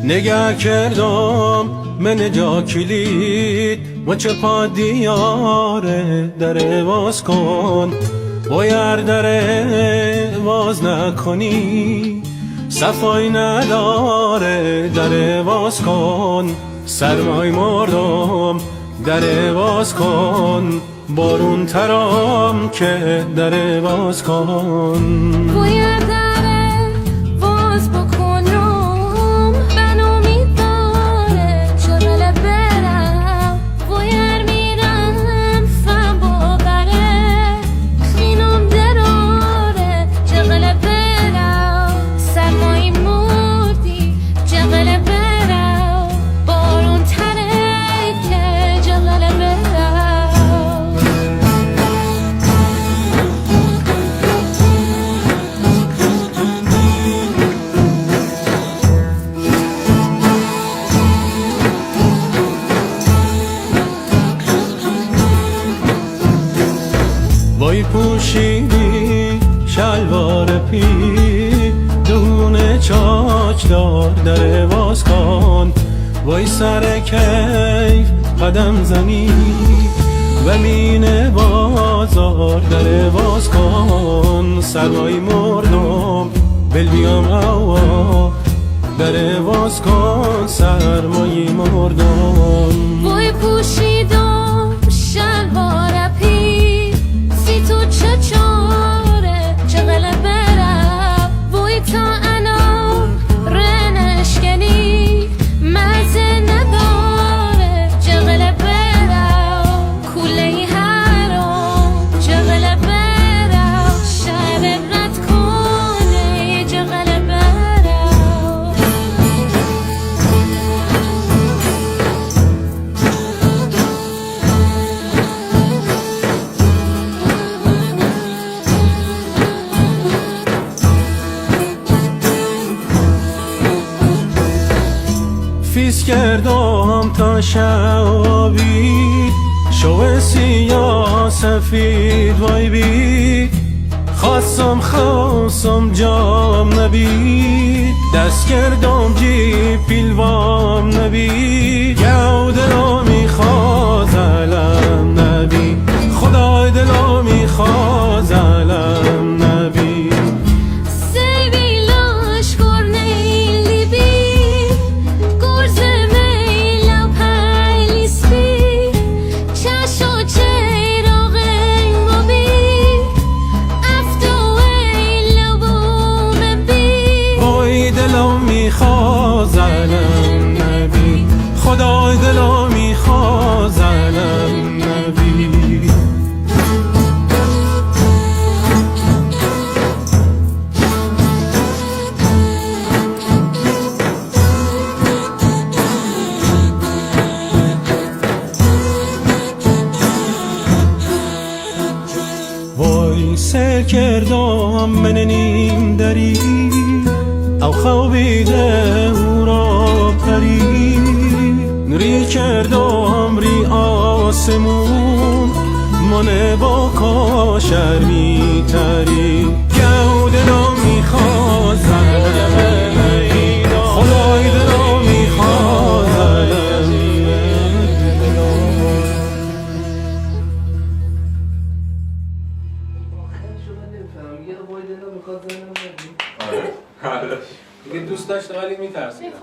نگه کردم من جا کلید و چه پا دیاره در باز کن باید در باز نکنی صفای نداره در باز کن سرمای مردم در باز کن بارون ترام که در باز کن باید در باز بکنم بنا میداره چقدر برم باید میرم فهم باقره خینم دراره چقدر برم سرمایی مردی چقدر برم بارون تره که چقدر برم وای پوشیدی شلوار پی دونه چاچ دار در باز کن وای سر کیف قدم زنی و مین بازار در باز کن سرمای مردم بل بیام هوا در باز کن سرمای مردم وای پوشیدم شلوار پی تو چه چاره چقدر برم وای تا انا رنشکنی مزه نداره چقدر برم کوله حرام چقدر برم شب رد کنه چقدر برم فیس کردم تا شبی شو سیاه سفید وای بی خواستم جام نبید دست کردم جی پیلوام نبید یو دلو میخواز علم نبید خدای دلو میخواز علم نبید دلو میخواز علم نبی خدای دلو میخواز علم نبی وای سر کردم من نیم دری او خوابیده او را پری نوری کردم ری آسمون من با کاشر میتری گو دلو میخواز خدای دلو میخواز دیگه دوست داشته ولی میترسید